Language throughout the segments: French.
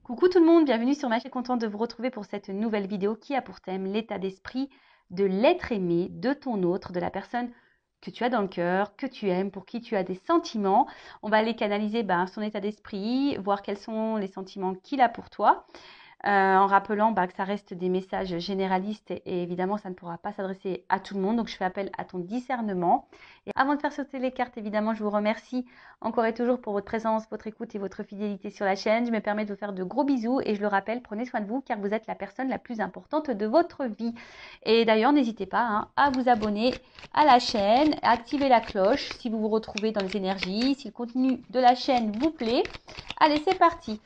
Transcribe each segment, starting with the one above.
Coucou tout le monde, bienvenue sur ma chaîne, contente de vous retrouver pour cette nouvelle vidéo qui a pour thème l'état d'esprit de l'être aimé, de ton autre, de la personne que tu as dans le cœur, que tu aimes, pour qui tu as des sentiments. On va aller canaliser son état d'esprit, voir quels sont les sentiments qu'il a pour toi. En rappelant que ça reste des messages généralistes et évidemment ça ne pourra pas s'adresser à tout le monde, donc je fais appel à ton discernement. Et avant de faire sauter les cartes, évidemment, je vous remercie encore et toujours pour votre présence, votre écoute et votre fidélité sur la chaîne. Je me permets de vous faire de gros bisous et je le rappelle, prenez soin de vous car vous êtes la personne la plus importante de votre vie. Et d'ailleurs, n'hésitez pas à vous abonner à la chaîne, à activer la cloche si vous vous retrouvez dans les énergies, si le contenu de la chaîne vous plaît. Allez, c'est parti.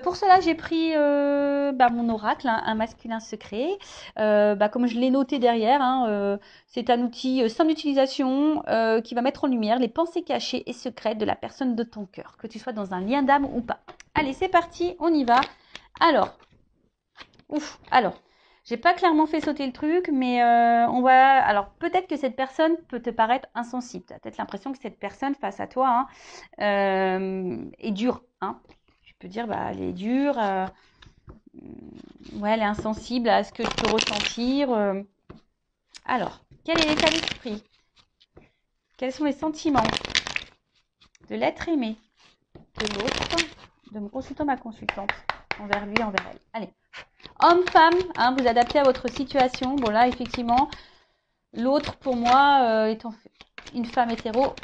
Pour cela, j'ai pris mon oracle, un masculin secret. Comme je l'ai noté derrière, c'est un outil simple d'utilisation qui va mettre en lumière les pensées cachées et secrètes de la personne de ton cœur, que tu sois dans un lien d'âme ou pas. Allez, c'est parti, on y va. Alors, j'ai pas clairement fait sauter le truc, mais on va. Alors, peut-être que cette personne peut te paraître insensible. Tu as peut-être l'impression que cette personne face à toi est dure. Tu peux dire, elle est dure. Ouais, elle est insensible à ce que je peux ressentir. Alors, quel est l'état d'esprit? Quels sont les sentiments de l'être aimé, de l'autre, de mon consultant, ma consultante, envers lui, envers elle? Allez. Homme, femme, vous adaptez à votre situation. Bon, là, effectivement, l'autre, pour moi, étant une femme hétéro,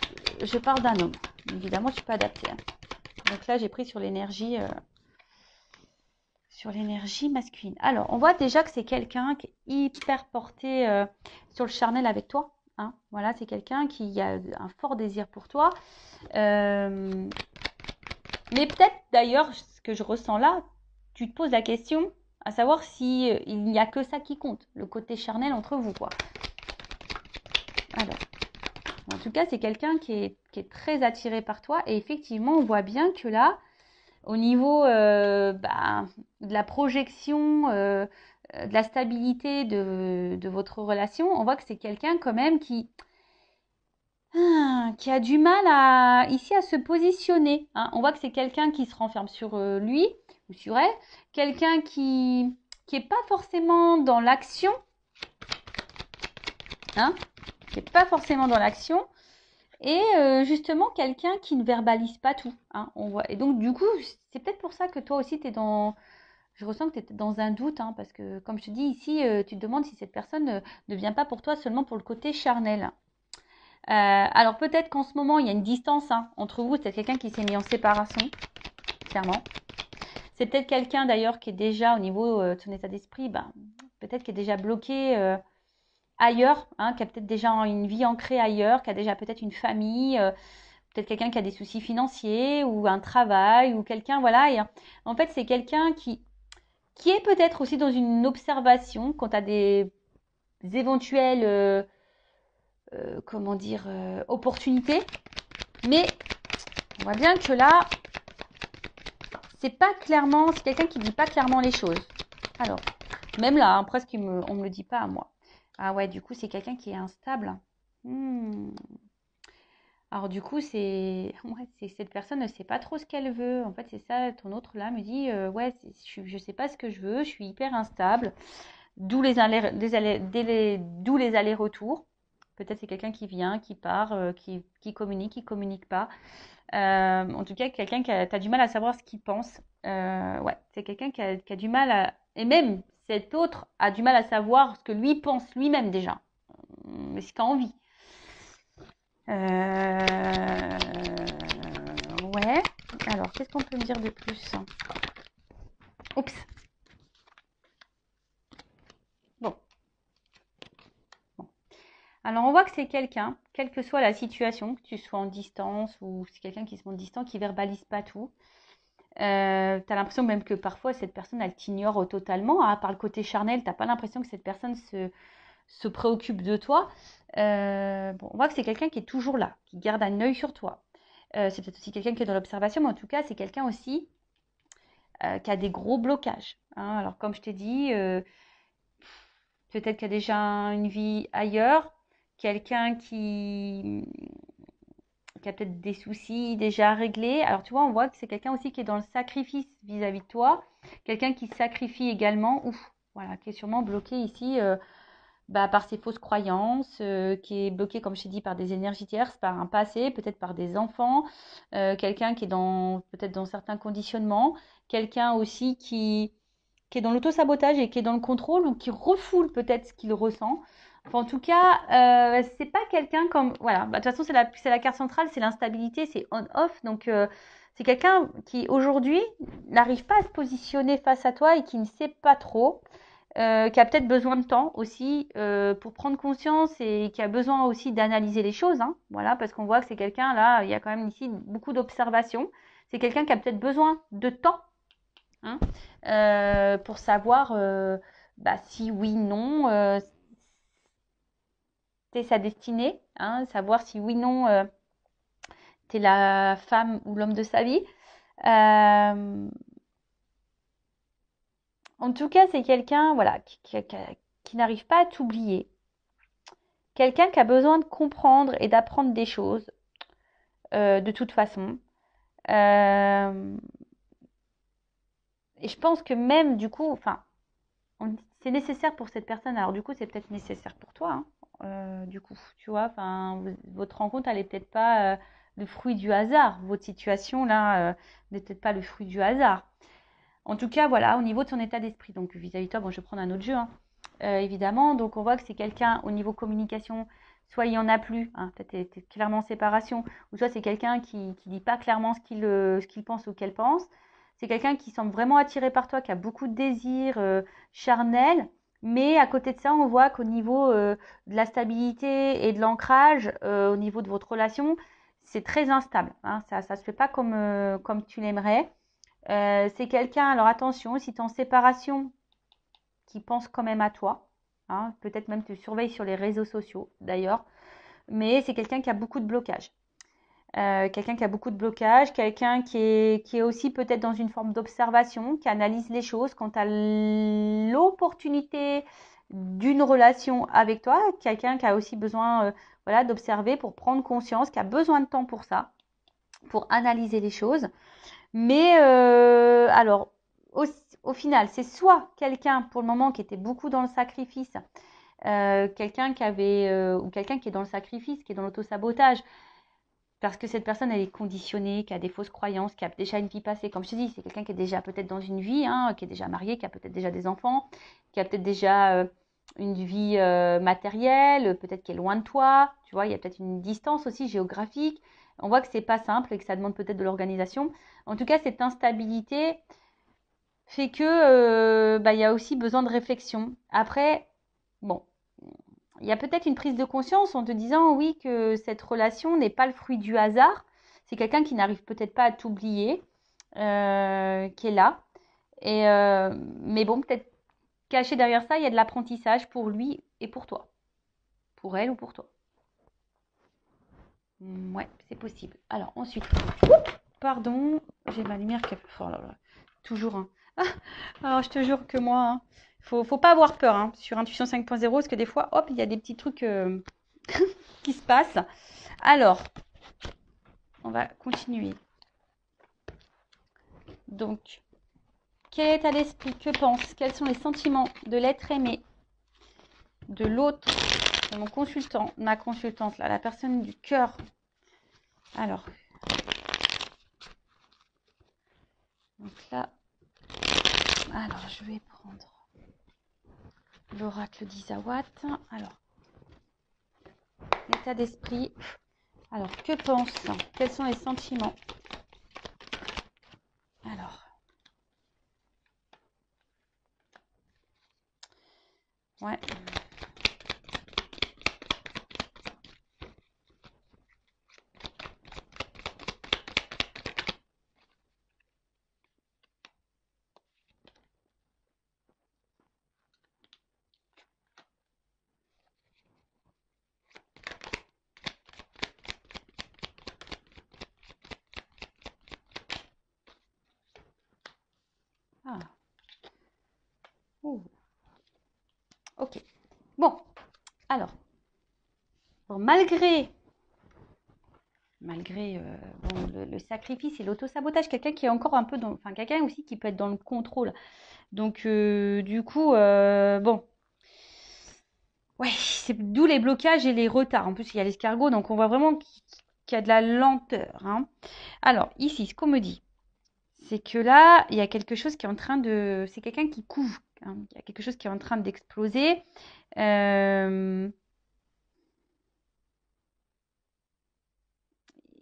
je parle d'un homme. Évidemment, je peux adapter. Donc là, j'ai pris sur l'énergie masculine. Alors, on voit déjà que c'est quelqu'un qui est hyper porté sur le charnel avec toi. Voilà, c'est quelqu'un qui a un fort désir pour toi. Mais peut-être d'ailleurs, ce que je ressens là, tu te poses la question à savoir si il n'y a que ça qui compte, le côté charnel entre vous, quoi. Alors, en tout cas, c'est quelqu'un qui est très attiré par toi et effectivement, on voit bien que là, au niveau de la projection, de la stabilité de votre relation, on voit que c'est quelqu'un quand même qui a du mal ici à se positionner. On voit que c'est quelqu'un qui se renferme sur lui ou sur elle, quelqu'un qui n'est pas forcément dans l'action, qui n'est pas forcément dans l'action, et justement quelqu'un qui ne verbalise pas tout. On voit. Et donc du coup, c'est peut-être pour ça que toi aussi, je ressens que tu es dans un doute, parce que comme je te dis ici, tu te demandes si cette personne ne vient pas pour toi seulement pour le côté charnel. Alors peut-être qu'en ce moment, il y a une distance entre vous, c'est quelqu'un qui s'est mis en séparation, clairement. C'est peut-être quelqu'un d'ailleurs qui est déjà au niveau de son état d'esprit, peut-être qui est déjà bloqué ailleurs, qui a peut-être déjà une vie ancrée ailleurs, qui a déjà peut-être une famille, peut-être quelqu'un qui a des soucis financiers ou un travail ou quelqu'un, voilà. Et en fait, c'est quelqu'un qui est peut-être aussi dans une observation quant à des éventuelles, opportunités. Mais on voit bien que là, c'est quelqu'un qui dit pas clairement les choses. Alors, même là, presque on me le dit pas à moi. Ah ouais, du coup, c'est quelqu'un qui est instable. Alors du coup, c'est cette personne ne sait pas trop ce qu'elle veut. En fait, c'est ça, ton autre là me dit, je sais pas ce que je veux, je suis hyper instable. D'où les allers-retours. Peut-être c'est quelqu'un qui vient, qui part, qui communique pas. En tout cas, quelqu'un qui a du mal à savoir ce qu'il pense. Ouais, c'est quelqu'un qui a du mal à... Et même cet autre a du mal à savoir ce que lui pense lui-même déjà. Mais ce qu'il a envie. Ouais. Alors, qu'est-ce qu'on peut me dire de plus? Oups. Bon. Alors, on voit que c'est quelqu'un, quelle que soit la situation, que tu sois en distance ou c'est quelqu'un qui se montre distant, qui verbalise pas tout. Tu as l'impression même que parfois cette personne, elle t'ignore totalement. Par le côté charnel, tu n'as pas l'impression que cette personne se préoccupe de toi. On voit que c'est quelqu'un qui est toujours là, qui garde un œil sur toi. C'est peut-être aussi quelqu'un qui est dans l'observation, mais en tout cas, c'est quelqu'un aussi qui a des gros blocages. Alors, comme je t'ai dit, peut-être qu'il y a déjà une vie ailleurs, quelqu'un qui a peut-être des soucis déjà réglés. Alors, tu vois, on voit que c'est quelqu'un aussi qui est dans le sacrifice vis-à-vis de toi. Quelqu'un qui sacrifie également, ouf, voilà, qui est sûrement bloqué ici par ses fausses croyances, qui est bloqué, comme je t'ai dit, par des énergies tierces, par un passé, peut-être par des enfants, quelqu'un qui est peut-être dans certains conditionnements, quelqu'un aussi qui est dans l'auto-sabotage et qui est dans le contrôle ou qui refoule peut-être ce qu'il ressent. Enfin, en tout cas, c'est pas quelqu'un comme... Voilà, de toute façon, c'est la carte centrale, c'est l'instabilité, c'est on-off. Donc, c'est quelqu'un qui, aujourd'hui, n'arrive pas à se positionner face à toi et qui ne sait pas trop, qui a peut-être besoin de temps aussi pour prendre conscience et qui a besoin aussi d'analyser les choses. Hein, voilà, parce qu'on voit que c'est quelqu'un, là, il y a quand même ici beaucoup d'observations. C'est quelqu'un qui a peut-être besoin de temps, hein, pour savoir si oui, non, c'est sa destinée, hein, savoir si oui, non, t'es la femme ou l'homme de sa vie. En tout cas, c'est quelqu'un voilà, qui n'arrive pas à t'oublier. Quelqu'un qui a besoin de comprendre et d'apprendre des choses de toute façon. Euh, et je pense que même du coup, enfin, c'est nécessaire pour cette personne. Alors du coup, c'est peut-être nécessaire pour toi. Hein, du coup, tu vois, enfin, votre rencontre, elle est peut-être pas le fruit du hasard. Votre situation là n'est peut-être pas le fruit du hasard. En tout cas, voilà, au niveau de son état d'esprit. Donc vis-à-vis de toi, bon, je vais prendre un autre jeu, hein, évidemment. Donc on voit que c'est quelqu'un au niveau communication. Soit il n'y en a plus, hein, peut-être t'es clairement en séparation, ou soit c'est quelqu'un qui ne dit pas clairement ce qu'il pense ou qu'elle pense. C'est quelqu'un qui semble vraiment attiré par toi, qui a beaucoup de désirs charnels, mais à côté de ça, on voit qu'au niveau de la stabilité et de l'ancrage, au niveau de votre relation, c'est très instable. Hein, ça ne se fait pas comme tu l'aimerais. C'est quelqu'un, alors attention, si tu es en séparation, qui pense quand même à toi. Hein, peut-être même te surveille sur les réseaux sociaux d'ailleurs. Mais c'est quelqu'un qui a beaucoup de blocages. Quelqu'un qui a beaucoup de blocages, quelqu'un qui est aussi peut-être dans une forme d'observation, qui analyse les choses quant à l'opportunité d'une relation avec toi, quelqu'un qui a aussi besoin voilà, d'observer pour prendre conscience, qui a besoin de temps pour ça, pour analyser les choses. Mais alors, au final, c'est soit quelqu'un pour le moment qui était beaucoup dans le sacrifice, quelqu'un qui avait, ou quelqu'un qui est dans le sacrifice, qui est dans l'autosabotage, parce que cette personne, elle est conditionnée, qui a des fausses croyances, qui a déjà une vie passée. Comme je te dis, c'est quelqu'un qui est déjà peut-être dans une vie, hein, qui est déjà marié, qui a peut-être déjà des enfants, qui a peut-être déjà une vie matérielle, peut-être qui est loin de toi. Tu vois, il y a peut-être une distance aussi géographique. On voit que c'est pas simple et que ça demande peut-être de l'organisation. En tout cas, cette instabilité fait que il y a aussi besoin de réflexion. Après, bon, il y a peut-être une prise de conscience en te disant oui que cette relation n'est pas le fruit du hasard. C'est quelqu'un qui n'arrive peut-être pas à t'oublier, qui est là. Mais bon, peut-être caché derrière ça, il y a de l'apprentissage pour lui et pour toi. Pour elle ou pour toi. Ouais, c'est possible. Alors ensuite, pardon, j'ai ma lumière qui a... Oh là là, toujours un. Alors je te jure que moi, hein, faut pas avoir peur hein, sur Intuition 5.0 parce que des fois, hop, il y a des petits trucs qui se passent. Alors, on va continuer. Donc, quel état d'esprit, que pense, quels sont les sentiments de l'être aimé, de l'autre, de mon consultant, ma consultante, là, la personne du cœur. Alors, donc là, alors je vais prendre l'oracle d'Isawat. Alors, l'état d'esprit. Alors, que pense, quels sont les sentiments? Alors, ouais. Ah. Ouh. Ok. Bon, alors, bon, malgré malgré bon, le sacrifice et l'auto-sabotage. Quelqu'un qui est encore un peu dans... Enfin, quelqu'un aussi qui peut être dans le contrôle. Donc, du coup, bon... Ouais, c'est d'où les blocages et les retards. En plus, il y a l'escargot, donc on voit vraiment qu'il y a de la lenteur, hein. Alors, ici, ce qu'on me dit, c'est que là, il y a quelque chose qui est en train de... C'est quelqu'un qui couve, hein. Il y a quelque chose qui est en train d'exploser. Il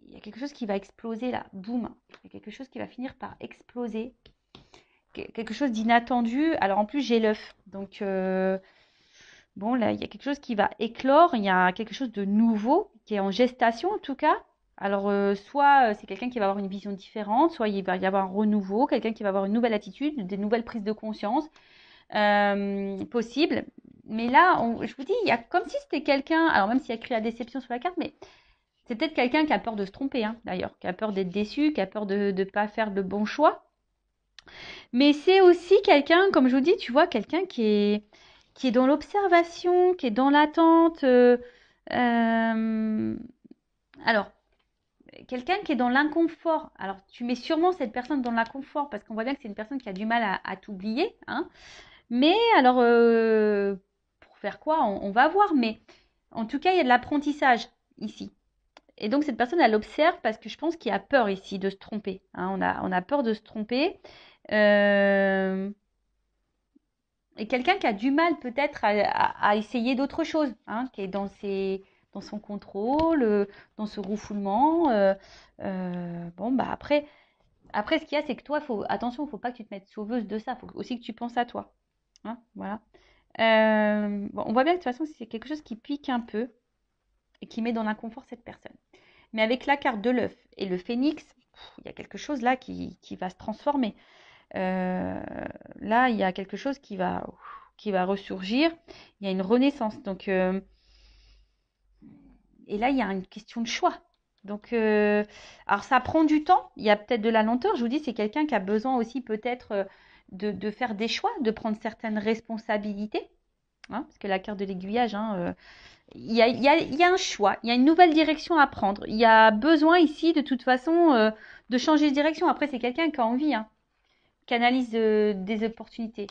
y a quelque chose qui va exploser là, boum. Il y a quelque chose qui va finir par exploser. Quelque chose d'inattendu. Alors, en plus, j'ai l'œuf. Donc, bon, là, il y a quelque chose qui va éclore. Il y a quelque chose de nouveau qui est en gestation, en tout cas. Alors, soit c'est quelqu'un qui va avoir une vision différente, soit il va y avoir un renouveau, quelqu'un qui va avoir une nouvelle attitude, des nouvelles prises de conscience possibles. Mais là, je vous dis, il y a comme si c'était quelqu'un, alors même s'il y a écrit la déception sur la carte, mais c'est peut-être quelqu'un qui a peur de se tromper, hein, d'ailleurs, qui a peur d'être déçu, qui a peur de ne pas faire le bon choix. Mais c'est aussi quelqu'un, comme je vous dis, tu vois, quelqu'un qui est dans l'observation, qui est dans l'attente. Alors, quelqu'un qui est dans l'inconfort. Alors, tu mets sûrement cette personne dans l'inconfort parce qu'on voit bien que c'est une personne qui a du mal à t'oublier, hein. Mais alors, pour faire quoi on va voir. Mais en tout cas, il y a de l'apprentissage ici. Et donc, cette personne, elle observe parce que je pense qu'il y a peur ici de se tromper, hein. On a peur de se tromper. Euh, Et quelqu'un qui a du mal peut-être à essayer d'autres choses, hein, qui est dans son contrôle, dans ce refoulement. Bon, bah après, ce qu'il y a, c'est que toi, attention, il ne faut pas que tu te mettes sauveuse de ça. Il faut aussi que tu penses à toi, hein, voilà. Bon, on voit bien que de toute façon, c'est quelque chose qui pique un peu et qui met dans l'inconfort cette personne. Mais avec la carte de l'œuf et le phénix, il y a quelque chose là qui va se transformer. Là, il y a quelque chose qui va ressurgir. Il y a une renaissance. Donc, et là, il y a une question de choix. Donc, alors ça prend du temps. Il y a peut-être de la lenteur. Je vous dis, c'est quelqu'un qui a besoin aussi peut-être de faire des choix, de prendre certaines responsabilités, hein, parce que la carte de l'aiguillage, hein, il y a un choix, il y a une nouvelle direction à prendre. Il y a besoin ici, de toute façon, de changer de direction. Après, c'est quelqu'un qui a envie, hein, qui analyse des opportunités.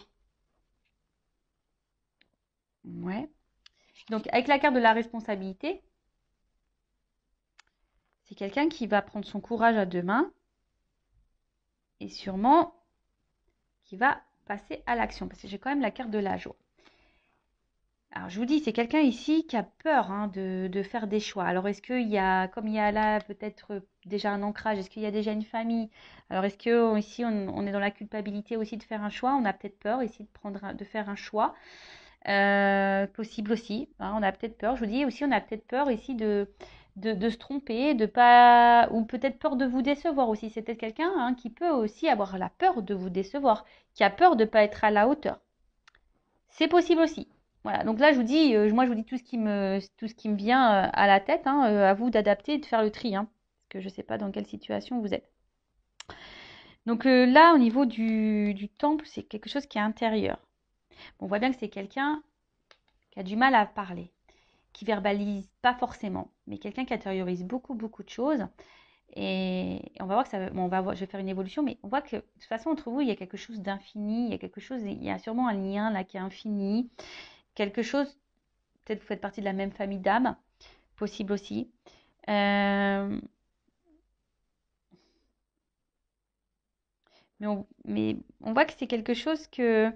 Ouais. Donc, avec la carte de la responsabilité, c'est quelqu'un qui va prendre son courage à deux mains et sûrement qui va passer à l'action. Parce que j'ai quand même la carte de la joie. Alors, je vous dis, c'est quelqu'un ici qui a peur, hein, de faire des choix. Alors, est-ce qu'il y a, comme il y a là peut-être déjà un ancrage, est-ce qu'il y a déjà une famille? Alors, est-ce que ici, on est dans la culpabilité aussi de faire un choix? On a peut-être peur ici de faire un choix. Possible aussi, hein, on a peut-être peur. Je vous dis aussi, on a peut-être peur ici de se tromper, de pas, ou peut-être peur de vous décevoir aussi. C'est peut-être quelqu'un, hein, qui peut aussi avoir la peur de vous décevoir, qui a peur de ne pas être à la hauteur. C'est possible aussi. Voilà, donc là je vous dis, moi je vous dis tout ce qui me vient à la tête, hein, à vous d'adapter et de faire le tri, hein, parce que je ne sais pas dans quelle situation vous êtes. Donc là au niveau du temple, c'est quelque chose qui est intérieur. On voit bien que c'est quelqu'un qui a du mal à parler, qui verbalise pas forcément, mais quelqu'un qui intériorise beaucoup, beaucoup de choses. Et on va voir que ça, bon, je vais faire une évolution, mais on voit que de toute façon, entre vous, il y a quelque chose d'infini, il y a sûrement un lien là qui est infini, quelque chose, peut-être vous faites partie de la même famille d'âmes, possible aussi. Mais on voit que c'est quelque chose que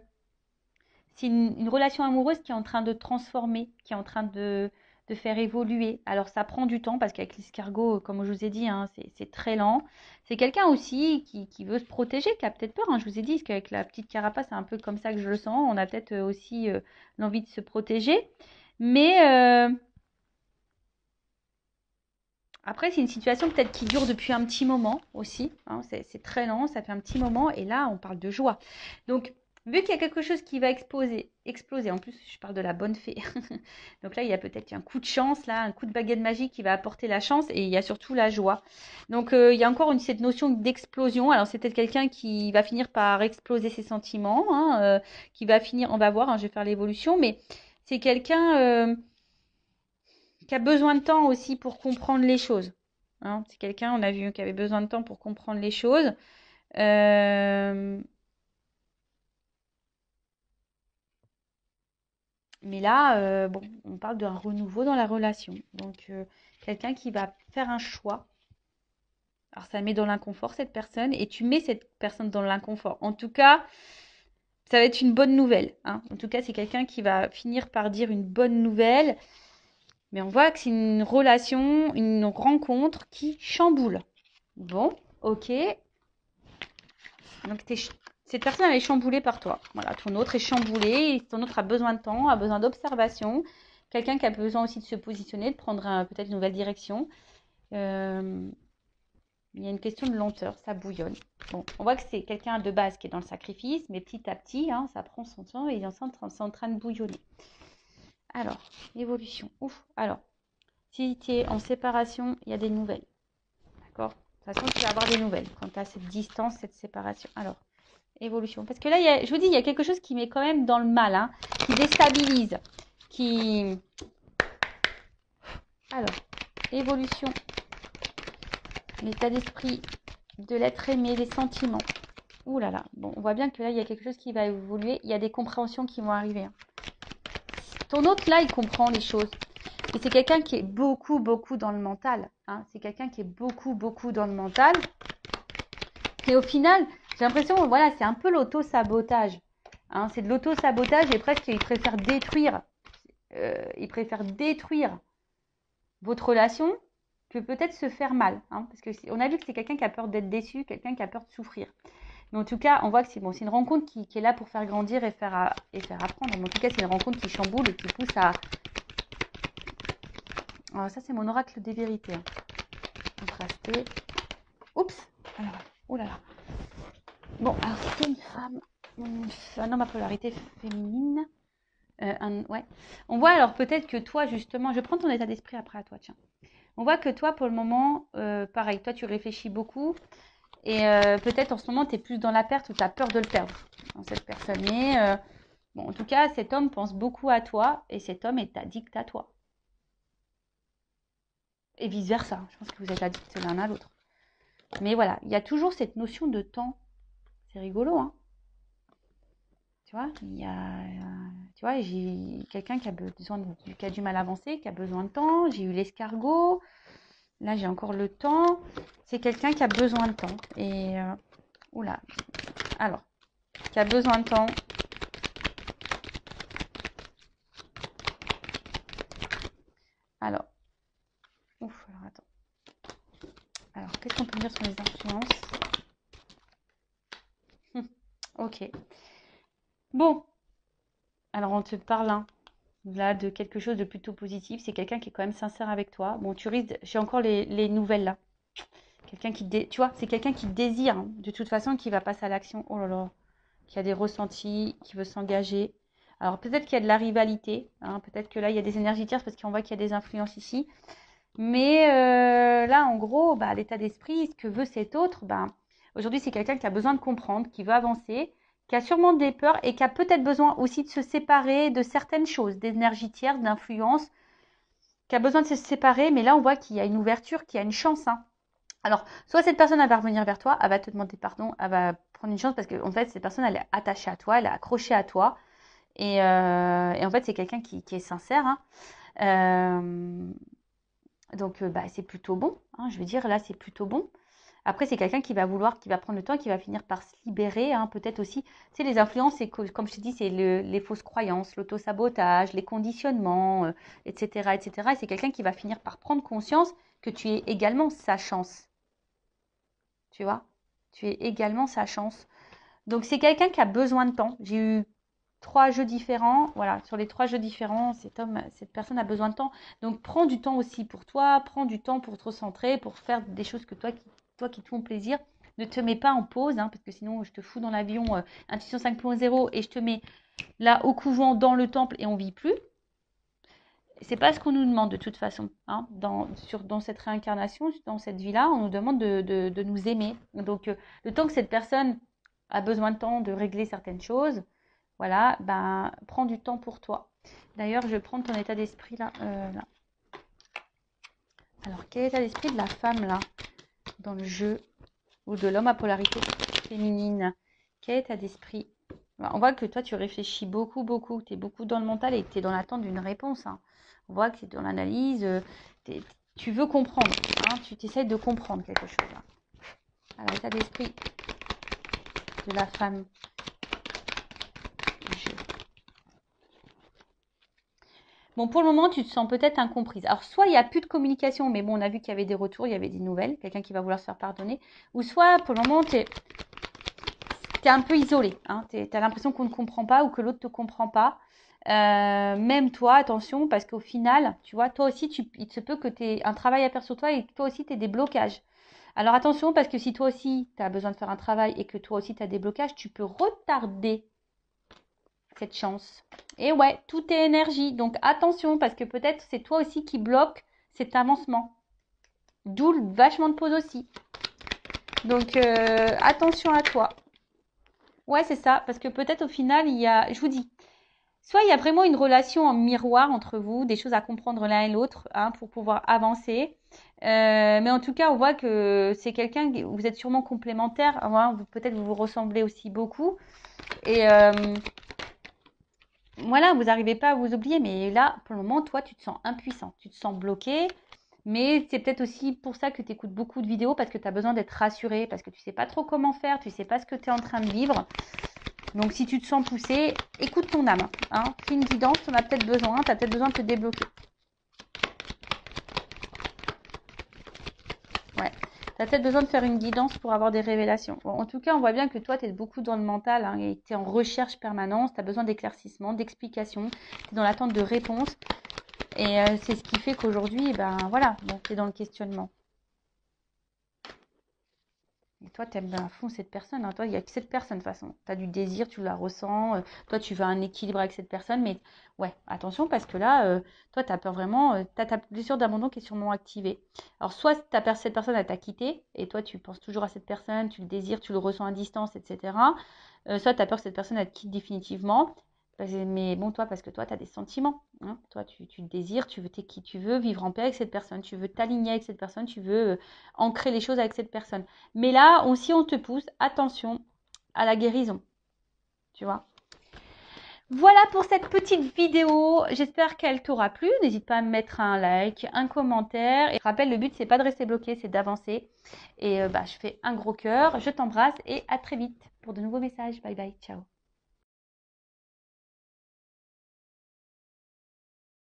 c'est une relation amoureuse qui est en train de transformer, qui est en train de faire évoluer. Alors ça prend du temps parce qu'avec l'escargot, comme je vous ai dit, hein, c'est très lent. C'est quelqu'un aussi qui veut se protéger, qui a peut-être peur, hein. Je vous ai dit, parce qu'avec la petite carapace, c'est un peu comme ça que je le sens. On a peut-être aussi l'envie de se protéger. Mais après, c'est une situation peut-être qui dure depuis un petit moment aussi, hein. C'est très lent, ça fait un petit moment. Et là, on parle de joie. Donc, vu qu'il y a quelque chose qui va exploser, en plus, je parle de la bonne fée. Donc là, il y a peut-être un coup de chance, là, un coup de baguette magique qui va apporter la chance et il y a surtout la joie. Donc, il y a encore cette notion d'explosion. Alors, c'est peut-être quelqu'un qui va finir par exploser ses sentiments, hein, qui va finir, on va voir, hein, je vais faire l'évolution, mais c'est quelqu'un qui a besoin de temps aussi pour comprendre les choses. Hein. C'est quelqu'un, on a vu, qui avait besoin de temps pour comprendre les choses. Euh, Mais là, bon, on parle d'un renouveau dans la relation. Donc, quelqu'un qui va faire un choix. Alors, ça met dans l'inconfort cette personne et tu mets cette personne dans l'inconfort. En tout cas, ça va être une bonne nouvelle. Hein. En tout cas, c'est quelqu'un qui va finir par dire une bonne nouvelle. Mais on voit que c'est une relation, une rencontre qui chamboule. Bon, ok. Donc, cette personne, elle est chamboulée par toi. Voilà, ton autre est chamboulé. Ton autre a besoin de temps, a besoin d'observation. Quelqu'un qui a besoin aussi de se positionner, de prendre peut-être une nouvelle direction. Il y a une question de lenteur, ça bouillonne. Bon, on voit que c'est quelqu'un de base qui est dans le sacrifice, mais petit à petit, hein, ça prend son temps et il est en train de bouillonner. Alors, évolution. Ouf, alors, si tu es en séparation, il y a des nouvelles. D'accord? De toute façon, tu vas avoir des nouvelles quand tu as cette distance, cette séparation. Alors, évolution. Parce que là, je vous dis, il y a quelque chose qui met quand même dans le mal, hein, qui déstabilise, qui... Alors, évolution, l'état d'esprit de l'être aimé, des sentiments. Ouh là là, bon, on voit bien que là, il y a quelque chose qui va évoluer, il y a des compréhensions qui vont arriver. Hein. Ton autre, là, il comprend les choses. Et c'est quelqu'un qui est beaucoup, beaucoup dans le mental. Hein. C'est quelqu'un qui est beaucoup, beaucoup dans le mental. Et au final, j'ai l'impression, voilà, c'est un peu l'auto-sabotage. Hein. C'est de l'auto-sabotage et presque, il préfère détruire votre relation que peut-être se faire mal. Hein, parce qu'on a vu que c'est quelqu'un qui a peur d'être déçu, quelqu'un qui a peur de souffrir. Mais en tout cas, on voit que c'est bon, c'est une rencontre qui est là pour faire grandir et faire apprendre. Mais en tout cas, c'est une rencontre qui chamboule et qui pousse à... Alors ça, c'est mon oracle des vérités. Hein. Contrasté. Oups. Alors, oh là là. Bon, alors c'était un homme à polarité féminine. Ouais. On voit alors peut-être que toi, justement, je prends ton état d'esprit après à toi, tiens. On voit que toi, pour le moment, pareil, toi, tu réfléchis beaucoup. Et peut-être en ce moment, tu es plus dans la perte ou tu as peur de le perdre, dans cette personne. Mais bon, en tout cas, cet homme pense beaucoup à toi et cet homme est addict à toi. Et vice-versa. Je pense que vous êtes addicts l'un à l'autre. Mais voilà, il y a toujours cette notion de temps. C'est rigolo, hein. Tu vois, tu vois, j'ai quelqu'un qui qui a du mal à avancer, qui a besoin de temps. J'ai eu l'escargot. Là, j'ai encore le temps. C'est quelqu'un qui a besoin de temps. Et, oula. Alors, qui a besoin de temps. Alors, ouf, alors attends. Alors, qu'est-ce qu'on peut dire sur les influences? Ok. Bon, alors on te parle hein, là de quelque chose de plutôt positif. C'est quelqu'un qui est quand même sincère avec toi. Bon, tu risques, j'ai encore les nouvelles là. Quelqu'un tu vois, c'est quelqu'un qui désire hein, de toute façon, qui va passer à l'action. Oh là là, qui a des ressentis, qui veut s'engager. Alors peut-être qu'il y a de la rivalité, hein, peut-être que là il y a des énergies tierces parce qu'on voit qu'il y a des influences ici. Mais là, en gros, bah, l'état d'esprit, ce que veut cet autre, bah, aujourd'hui, c'est quelqu'un qui a besoin de comprendre, qui veut avancer, qui a sûrement des peurs et qui a peut-être besoin aussi de se séparer de certaines choses, d'énergie tierce, d'influence, qui a besoin de se séparer. Mais là, on voit qu'il y a une ouverture, qu'il y a une chance. Hein. Alors, soit cette personne, elle va revenir vers toi, elle va te demander pardon, elle va prendre une chance parce qu'en fait, cette personne, elle est attachée à toi, elle est accrochée à toi. Et en fait, c'est quelqu'un qui est sincère. Hein. Donc, bah, c'est plutôt bon. Hein, je veux dire, là, c'est plutôt bon. Après, c'est quelqu'un qui va vouloir, qui va prendre le temps, qui va finir par se libérer. Hein, peut-être aussi, tu sais, les influences, c'est comme je te dis, c'est les fausses croyances, l'autosabotage, les conditionnements, etc., etc. Et c'est quelqu'un qui va finir par prendre conscience que tu es également sa chance. Tu vois? Tu es également sa chance. Donc, c'est quelqu'un qui a besoin de temps. J'ai eu 3 jeux différents. Voilà, sur les 3 jeux différents, cette personne a besoin de temps. Donc, prends du temps aussi pour toi, prends du temps pour te recentrer, pour faire des choses que toi qui te font plaisir. Ne te mets pas en pause, hein, parce que sinon, je te fous dans l'avion Intuition 5.0 et je te mets là au couvent, dans le temple et on vit plus. C'est pas ce qu'on nous demande de toute façon. Hein, dans cette réincarnation, dans cette vie-là, on nous demande de nous aimer. Donc, le temps que cette personne a besoin de temps de régler certaines choses, voilà, ben, prends du temps pour toi. D'ailleurs, je vais prendre ton état d'esprit là, là. Alors, quel est l'état d'esprit de la femme, là, dans le jeu, ou de l'homme à polarité féminine? Quel état d'esprit? On voit que toi, tu réfléchis beaucoup, beaucoup. Tu es beaucoup dans le mental et que tu es dans l'attente d'une réponse. Hein. On voit que tu es dans l'analyse. Tu veux comprendre. Hein, tu t'essayes de comprendre quelque chose. Hein. Alors, l'état d'esprit de la femme du jeu. Bon, pour le moment, tu te sens peut-être incomprise. Alors, soit il n'y a plus de communication, mais bon, on a vu qu'il y avait des retours, il y avait des nouvelles, quelqu'un qui va vouloir se faire pardonner. Ou soit, pour le moment, tu es un peu isolé. Hein, tu as l'impression qu'on ne comprend pas ou que l'autre ne te comprend pas. Même toi, attention, parce qu'au final, tu vois, toi aussi, il se peut que tu aies un travail à faire sur toi et que toi aussi, tu aies des blocages. Alors attention, parce que si toi aussi, tu as besoin de faire un travail et que toi aussi, tu as des blocages, tu peux retarder cette chance. Et ouais, tout est énergie. Donc attention, parce que peut-être c'est toi aussi qui bloque cet avancement. D'où le vachement de pause aussi. Donc attention à toi. Ouais, c'est ça, parce que peut-être au final, il y a, je vous dis, soit il y a vraiment une relation en miroir entre vous, des choses à comprendre l'un et l'autre hein, pour pouvoir avancer. Mais en tout cas, on voit que c'est quelqu'un, vous êtes sûrement complémentaires. Hein, peut-être vous vous ressemblez aussi beaucoup. Et voilà, vous n'arrivez pas à vous oublier. Mais là, pour le moment, toi, tu te sens impuissant, tu te sens bloqué. Mais c'est peut-être aussi pour ça que tu écoutes beaucoup de vidéos parce que tu as besoin d'être rassuré, parce que tu ne sais pas trop comment faire, tu ne sais pas ce que tu es en train de vivre. Donc, si tu te sens poussé, écoute ton âme. Hein. Fais une guidance, tu en as peut-être besoin. Tu as peut-être besoin de te débloquer. Ouais. Tu as peut-être besoin de faire une guidance pour avoir des révélations. Bon, en tout cas, on voit bien que toi, tu es beaucoup dans le mental hein, et tu es en recherche permanente. Tu as besoin d'éclaircissement, d'explications. Tu es dans l'attente de réponses. Et c'est ce qui fait qu'aujourd'hui, ben voilà, bon, tu es dans le questionnement. Et toi, tu aimes à fond cette personne. Hein. Toi, il n'y a que cette personne de toute façon. Tu as du désir, tu la ressens. Toi, tu veux un équilibre avec cette personne. Mais ouais, attention parce que là, toi, tu as peur vraiment. Tu as ta blessure d'abandon qui est sûrement activée. Alors, soit cette personne, elle t'a quitté. Et toi, tu penses toujours à cette personne. Tu le désires, tu le ressens à distance, etc. Soit tu as peur que cette personne, elle te quitte définitivement. Mais bon, toi, parce que toi, tu as des sentiments. Hein. Toi, tu le désires, tu veux qui tu veux vivre en paix avec cette personne. Tu veux t'aligner avec cette personne. Tu veux ancrer les choses avec cette personne. Mais là, si on te pousse, attention à la guérison. Tu vois. Voilà pour cette petite vidéo. J'espère qu'elle t'aura plu. N'hésite pas à me mettre un like, un commentaire. Et je rappelle, le but, c'est pas de rester bloqué, c'est d'avancer. Et je fais un gros cœur. Je t'embrasse et à très vite pour de nouveaux messages. Bye bye. Ciao.